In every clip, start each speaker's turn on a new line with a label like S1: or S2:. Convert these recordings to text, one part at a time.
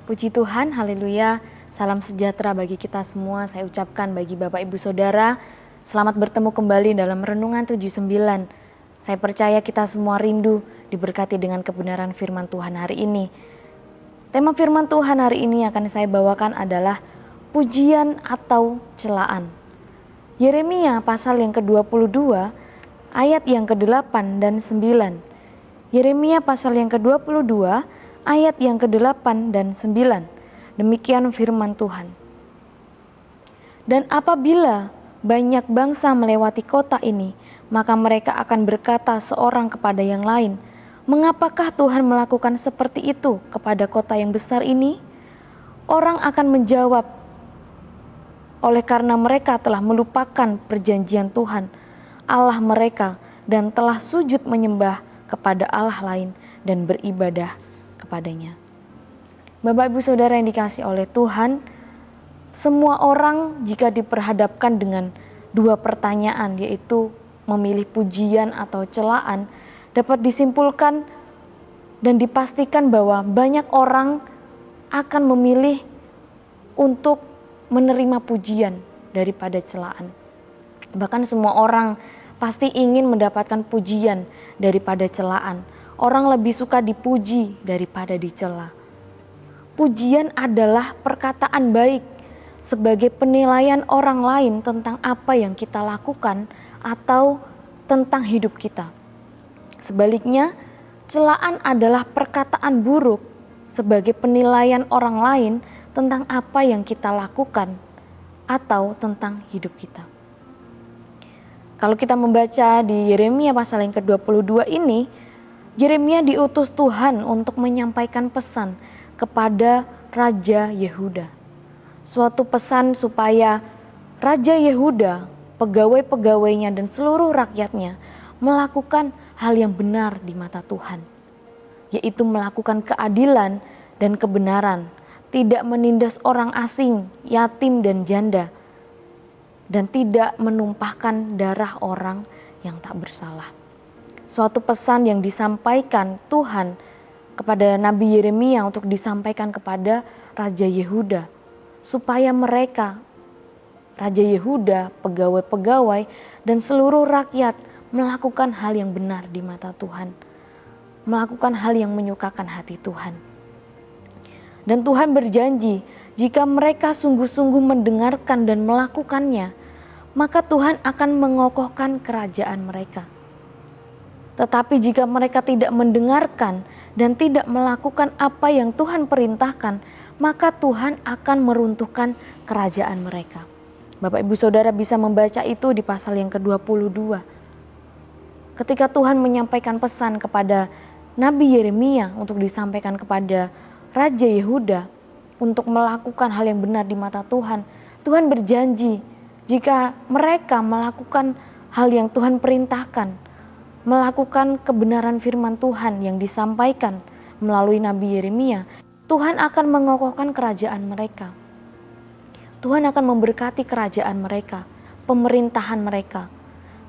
S1: Puji Tuhan, haleluya. Salam sejahtera bagi kita semua. Saya ucapkan bagi Bapak Ibu Saudara, selamat bertemu kembali dalam Renungan 79. Saya percaya kita semua rindu diberkati dengan kebenaran firman Tuhan hari ini. Tema firman Tuhan hari ini akan saya bawakan adalah pujian atau celaan. Yeremia pasal yang ke-22 ayat yang ke-8 dan 9. Yeremia pasal yang ke-22 ayat yang ke-8 dan 9. Demikian firman Tuhan. Dan apabila banyak bangsa melewati kota ini, maka mereka akan berkata seorang kepada yang lain, "Mengapakah Tuhan melakukan seperti itu kepada kota yang besar ini?" Orang akan menjawab, "Oleh karena mereka telah melupakan perjanjian Tuhan, Allah mereka, dan telah sujud menyembah kepada Allah lain dan beribadah kepadanya." Bapak Ibu Saudara yang dikasihi oleh Tuhan, semua orang jika diperhadapkan dengan dua pertanyaan, yaitu memilih pujian atau celaan, dapat disimpulkan dan dipastikan bahwa banyak orang akan memilih untuk menerima pujian daripada celaan. Bahkan semua orang pasti ingin mendapatkan pujian daripada celaan. Orang lebih suka dipuji daripada dicela. Pujian adalah perkataan baik sebagai penilaian orang lain tentang apa yang kita lakukan atau tentang hidup kita. Sebaliknya, celaan adalah perkataan buruk sebagai penilaian orang lain tentang apa yang kita lakukan atau tentang hidup kita. Kalau kita membaca di Yeremia pasal yang ke-22 ini, Yeremia diutus Tuhan untuk menyampaikan pesan kepada Raja Yehuda. Suatu pesan supaya Raja Yehuda, pegawai-pegawainya dan seluruh rakyatnya melakukan hal yang benar di mata Tuhan, yaitu melakukan keadilan dan kebenaran, tidak menindas orang asing, yatim dan janda, dan tidak menumpahkan darah orang yang tak bersalah. Suatu pesan yang disampaikan Tuhan kepada Nabi Yeremia untuk disampaikan kepada Raja Yehuda, supaya mereka, Raja Yehuda, pegawai-pegawai, dan seluruh rakyat melakukan hal yang benar di mata Tuhan, melakukan hal yang menyukakan hati Tuhan. Dan Tuhan berjanji, jika mereka sungguh-sungguh mendengarkan dan melakukannya, maka Tuhan akan mengokohkan kerajaan mereka. Tetapi jika mereka tidak mendengarkan dan tidak melakukan apa yang Tuhan perintahkan, maka Tuhan akan meruntuhkan kerajaan mereka. Bapak Ibu Saudara bisa membaca itu di pasal yang ke-22. Ketika Tuhan menyampaikan pesan kepada Nabi Yeremia untuk disampaikan kepada Raja Yehuda untuk melakukan hal yang benar di mata Tuhan, Tuhan berjanji jika mereka melakukan hal yang Tuhan perintahkan, melakukan kebenaran firman Tuhan yang disampaikan melalui Nabi Yeremia, Tuhan akan mengokohkan kerajaan mereka. Tuhan akan memberkati kerajaan mereka, pemerintahan mereka.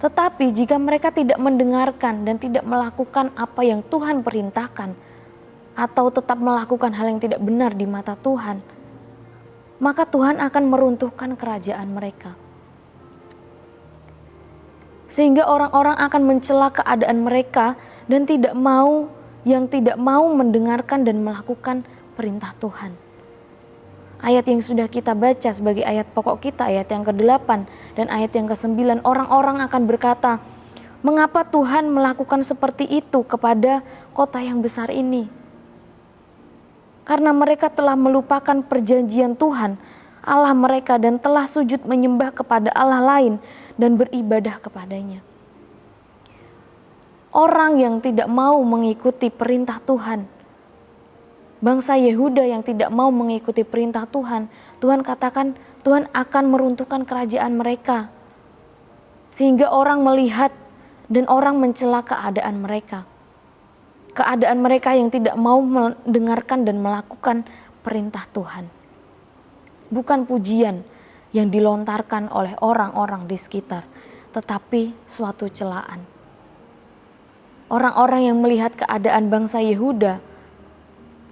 S1: Tetapi jika mereka tidak mendengarkan dan tidak melakukan apa yang Tuhan perintahkan, atau tetap melakukan hal yang tidak benar di mata Tuhan, maka Tuhan akan meruntuhkan kerajaan mereka. Sehingga orang-orang akan mencela keadaan mereka dan tidak mau mendengarkan dan melakukan perintah Tuhan. Ayat yang sudah kita baca sebagai ayat pokok kita, ayat yang ke-8 dan ayat yang ke-9, orang-orang akan berkata, "Mengapa Tuhan melakukan seperti itu kepada kota yang besar ini?" Karena mereka telah melupakan perjanjian Tuhan, Allah mereka, dan telah sujud menyembah kepada Allah lain dan beribadah kepadanya. Orang yang tidak mau mengikuti perintah Tuhan, bangsa Yehuda yang tidak mau mengikuti perintah Tuhan, Tuhan katakan Tuhan akan meruntuhkan kerajaan mereka. Sehingga orang melihat dan orang mencela keadaan mereka. Keadaan mereka yang tidak mau mendengarkan dan melakukan perintah Tuhan. Bukan pujian yang dilontarkan oleh orang-orang di sekitar, tetapi suatu celaan. Orang-orang yang melihat keadaan bangsa Yehuda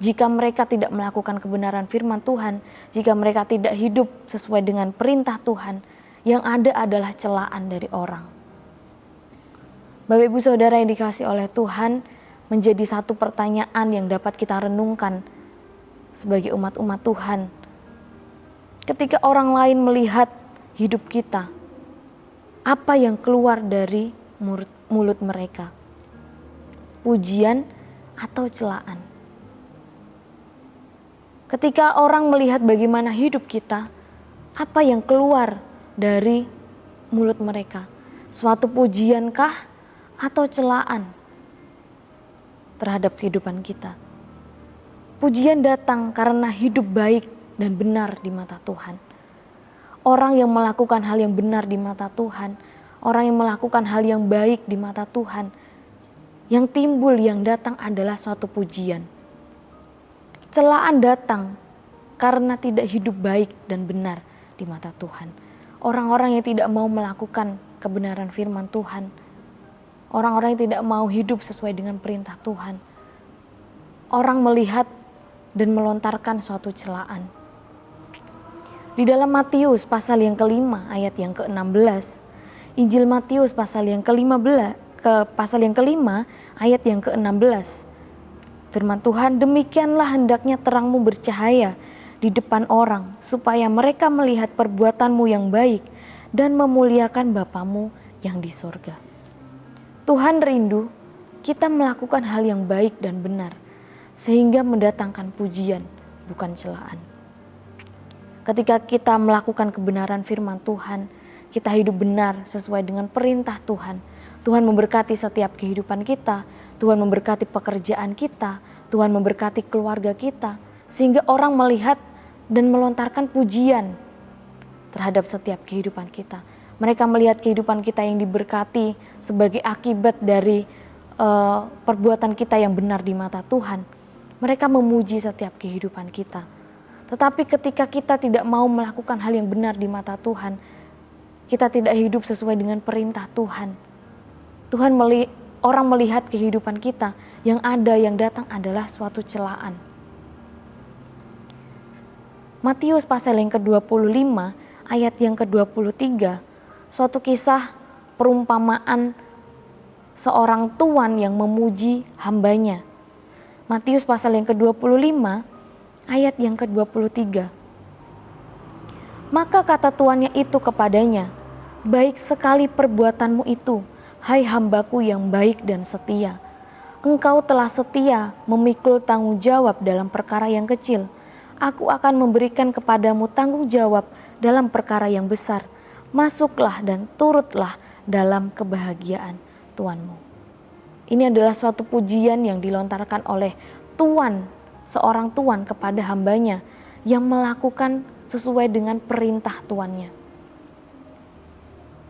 S1: jika mereka tidak melakukan kebenaran firman Tuhan, jika mereka tidak hidup sesuai dengan perintah Tuhan, yang ada adalah celaan dari orang. Bapak Ibu Saudara yang dikasihi oleh Tuhan, menjadi satu pertanyaan yang dapat kita renungkan sebagai umat-umat Tuhan. Ketika orang lain melihat hidup kita, apa yang keluar dari mulut mereka? Pujian atau celaan? Ketika orang melihat bagaimana hidup kita, apa yang keluar dari mulut mereka? Suatu pujiankah atau celaan terhadap kehidupan kita? Pujian datang karena hidup baik dan benar di mata Tuhan. Orang yang melakukan hal yang benar di mata Tuhan, orang yang melakukan hal yang baik di mata Tuhan, yang timbul, yang datang adalah suatu pujian. Celaan datang karena tidak hidup baik dan benar di mata Tuhan. Orang-orang yang tidak mau melakukan kebenaran firman Tuhan, orang-orang yang tidak mau hidup sesuai dengan perintah Tuhan, orang melihat dan melontarkan suatu celaan. Di dalam Matius pasal yang kelima ayat yang ke-16, Injil Matius pasal yang kelima ayat yang ke-16. Firman Tuhan, demikianlah hendaknya terangmu bercahaya di depan orang, supaya mereka melihat perbuatanmu yang baik dan memuliakan Bapamu yang di sorga. Tuhan rindu kita melakukan hal yang baik dan benar, sehingga mendatangkan pujian, bukan celaan. Ketika kita melakukan kebenaran firman Tuhan, kita hidup benar sesuai dengan perintah Tuhan. Tuhan memberkati setiap kehidupan kita, Tuhan memberkati pekerjaan kita, Tuhan memberkati keluarga kita, sehingga orang melihat dan melontarkan pujian terhadap setiap kehidupan kita. Mereka melihat kehidupan kita yang diberkati sebagai akibat dari perbuatan kita yang benar di mata Tuhan. Mereka memuji setiap kehidupan kita. Tetapi ketika kita tidak mau melakukan hal yang benar di mata Tuhan, kita tidak hidup sesuai dengan perintah Tuhan. Orang melihat kehidupan kita, yang ada yang datang adalah suatu celaan. Matius pasal yang ke-25 ayat yang ke-23, suatu kisah perumpamaan seorang tuan yang memuji hambanya. Matius pasal yang ke-25 ayat yang ke-23. Maka kata tuannya itu kepadanya, baik sekali perbuatanmu itu, hai hambaku yang baik dan setia. Engkau telah setia memikul tanggung jawab dalam perkara yang kecil. Aku akan memberikan kepadamu tanggung jawab dalam perkara yang besar. Masuklah dan turutlah dalam kebahagiaan tuanmu. Ini adalah suatu pujian yang dilontarkan oleh tuan, seorang tuan kepada hambanya yang melakukan sesuai dengan perintah tuannya.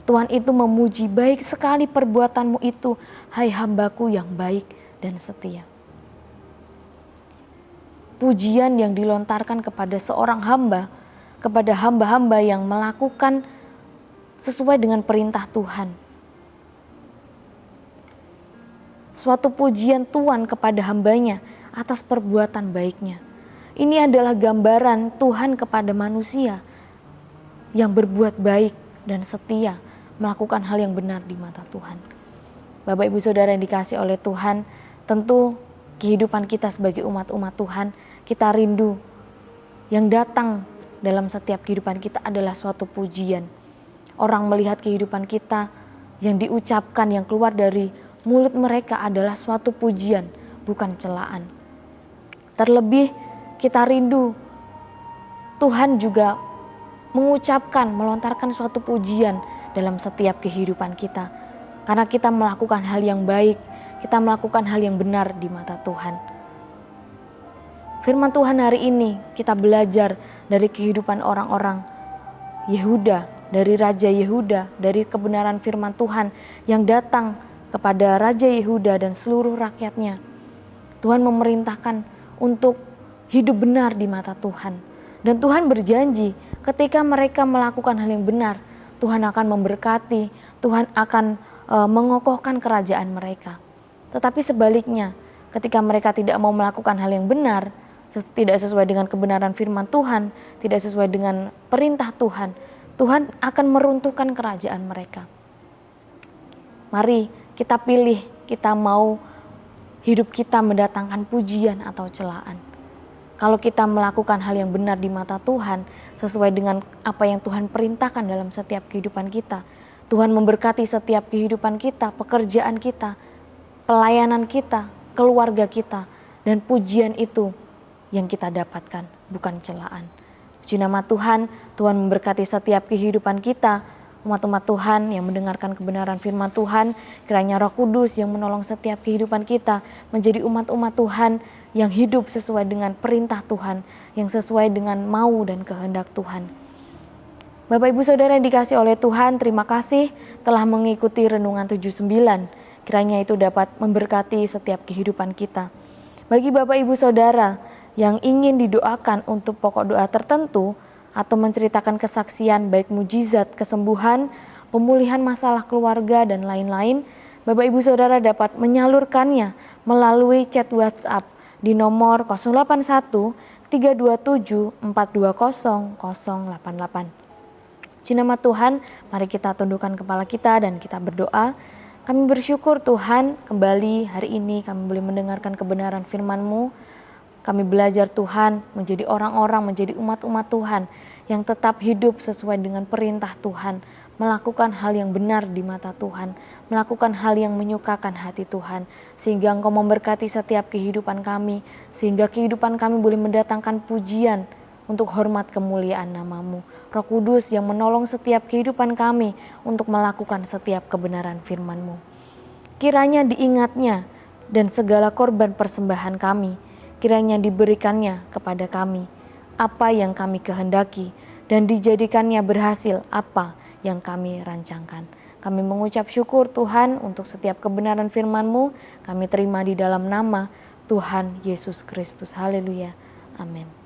S1: Tuhan itu memuji, baik sekali perbuatanmu itu, hai hambaku yang baik dan setia. Pujian yang dilontarkan kepada seorang hamba, kepada hamba-hamba yang melakukan sesuai dengan perintah Tuhan. Suatu pujian Tuhan kepada hambanya atas perbuatan baiknya. Ini adalah gambaran Tuhan kepada manusia yang berbuat baik dan setia, melakukan hal yang benar di mata Tuhan. Bapak Ibu Saudara yang dikasihi oleh Tuhan, tentu kehidupan kita sebagai umat-umat Tuhan, kita rindu yang datang dalam setiap kehidupan kita adalah suatu pujian. Orang melihat kehidupan kita yang diucapkan, yang keluar dari mulut mereka adalah suatu pujian, bukan celaan. Terlebih kita rindu Tuhan juga mengucapkan, melontarkan suatu pujian dalam setiap kehidupan kita. Karena kita melakukan hal yang baik, kita melakukan hal yang benar di mata Tuhan. Firman Tuhan hari ini kita belajar dari kehidupan orang-orang Yehuda, dari Raja Yehuda, dari kebenaran firman Tuhan yang datang kepada Raja Yehuda dan seluruh rakyatnya. Tuhan memerintahkan untuk hidup benar di mata Tuhan. Dan Tuhan berjanji ketika mereka melakukan hal yang benar, Tuhan akan memberkati, Tuhan akan mengokohkan kerajaan mereka. Tetapi sebaliknya, ketika mereka tidak mau melakukan hal yang benar, tidak sesuai dengan kebenaran firman Tuhan, tidak sesuai dengan perintah Tuhan, Tuhan akan meruntuhkan kerajaan mereka. Mari kita pilih, kita mau hidup kita mendatangkan pujian atau celaan. Kalau kita melakukan hal yang benar di mata Tuhan, sesuai dengan apa yang Tuhan perintahkan dalam setiap kehidupan kita, Tuhan memberkati setiap kehidupan kita, pekerjaan kita, pelayanan kita, keluarga kita, dan pujian itu yang kita dapatkan, bukan celaan. Puji nama Tuhan, Tuhan memberkati setiap kehidupan kita, umat-umat Tuhan yang mendengarkan kebenaran firman Tuhan, kiranya Roh Kudus yang menolong setiap kehidupan kita menjadi umat-umat Tuhan yang hidup sesuai dengan perintah Tuhan, yang sesuai dengan mau dan kehendak Tuhan. Bapak Ibu Saudara yang dikasihi oleh Tuhan, terima kasih telah mengikuti Renungan 79. Kiranya itu dapat memberkati setiap kehidupan kita. Bagi Bapak Ibu Saudara yang ingin didoakan untuk pokok doa tertentu, atau menceritakan kesaksian baik mujizat, kesembuhan, pemulihan masalah keluarga, dan lain-lain, Bapak Ibu Saudara dapat menyalurkannya melalui chat WhatsApp di nomor 081 327 420 088. Puji nama Tuhan, mari kita tundukkan kepala kita dan kita berdoa. Kami bersyukur Tuhan, kembali hari ini kami boleh mendengarkan kebenaran firman-Mu. Kami belajar Tuhan menjadi orang-orang, menjadi umat-umat Tuhan yang tetap hidup sesuai dengan perintah Tuhan, melakukan hal yang benar di mata Tuhan, melakukan hal yang menyukakan hati Tuhan, sehingga Engkau memberkati setiap kehidupan kami, sehingga kehidupan kami boleh mendatangkan pujian untuk hormat kemuliaan nama-Mu. Roh Kudus yang menolong setiap kehidupan kami untuk melakukan setiap kebenaran firman-Mu. Kiranya diingatnya dan segala korban persembahan kami, kiranya diberikannya kepada kami apa yang kami kehendaki dan dijadikannya berhasil apa yang kami rancangkan. Kami mengucap syukur Tuhan untuk setiap kebenaran firman-Mu, kami terima di dalam nama Tuhan Yesus Kristus. Haleluya. Amin.